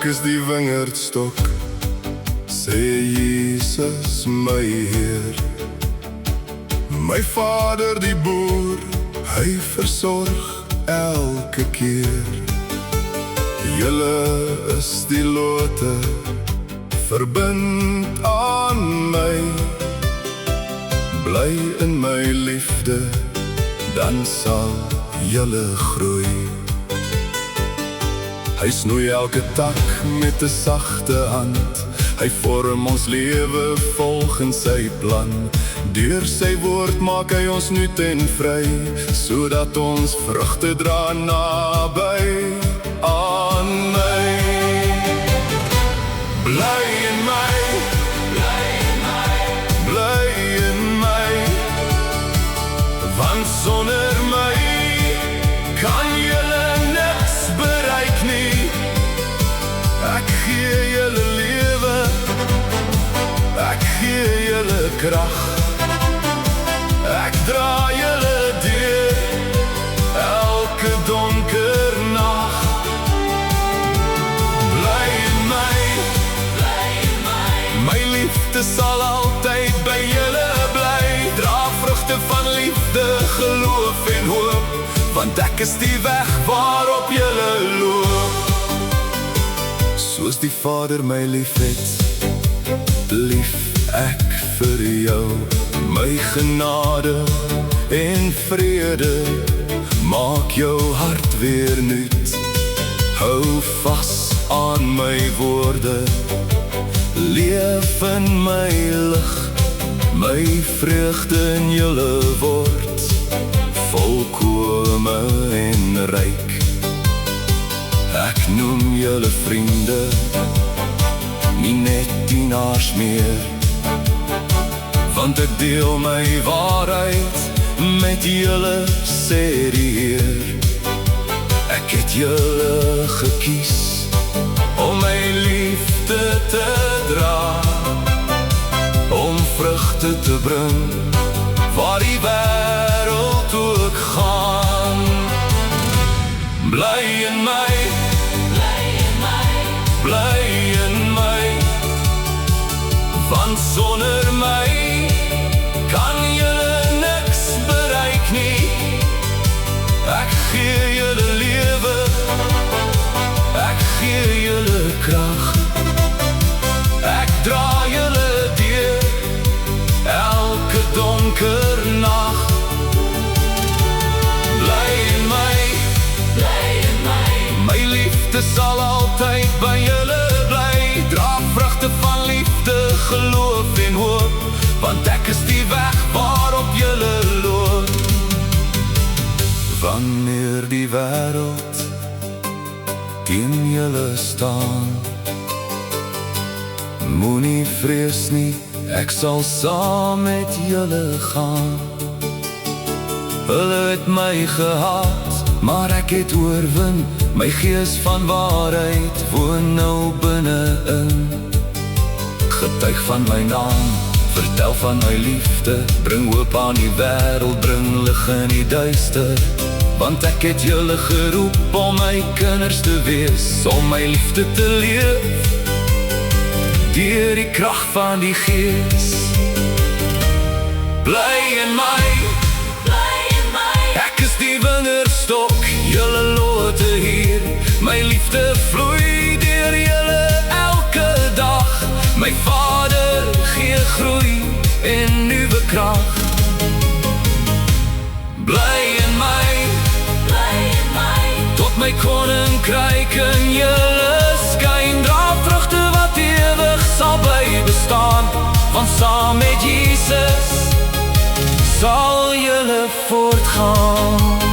Ek is die wingerdstok, sê Jesus my Heer. My Vader die boer, hy versorg elke keer. Julle is die lote, verbind aan my. Bly in my liefde, dan sal julle groei. Hy snoei elke tak met 'n sagte hand. Hy vorm ons lewe volgens sy plan. Deur sy woord maak hy ons nuut en vry, sodat ons vrugte dra naby aan my. Bly in my, bly in my, bly in my, want sonder my kan julle niks bereik nie. Ek gee julle lewe, ek gee julle krag. Ek dra julle deur elke donker nag. Bly in my, bly in my, my liefde sal altyd by julle bly. Dra vrugte van liefde, geloof en hoop, want ek is die weg waarop julle loop. Soos die Vader my lief het, lief ek vir jou. My genade en vrede maak jou hart weer nuut. Hou vas aan my woorde, leef in my lig. My vreugde in julle word volkome en ryk. Ek noem julle vriende, nie net dienaars meer, want ek deel my waarheid met julle, sê die Heer. Ek het julle gekies om my liefde te dra, om vrugte te bring waar die wêreld ook gaan. Bly in my, bly in my, bly in my, want sonder my kan julle niks bereik nie. Ek gee julle lewe, ek gee julle krag. Ek dra julle deur elke donker nag. Bly in my, bly in my, my liefde sal altyd by julle bly. Dra vrugte van liefde, geloof en hoop, want ek is die weg waarop julle loop. Wanneer die wêreld teen julle staan, moenie vrees nie, ek sal saam met julle gaan. Hulle het my gehaat, maar ek het oorwin. My gees van waarheid woon nou binne-in. Getuig van my naam, vertel van my liefde, bring hoop aan die wêreld, bring lig in die duister. Want ek het julle geroep om my kinders te wees, om my liefde te leef, deur die krag van die Gees. Bly in my, bly in my, ek is die wingerdstok, julle lote hier. My liefde vloei deur julle elke dag. My Vader gee groei en nuwe krag. Bly in my, bly in my, tot my koninkryk in julle skyn. Dra vrugte wat ewig sal bly bestaan, want saam met Jesus sal julle voortgaan.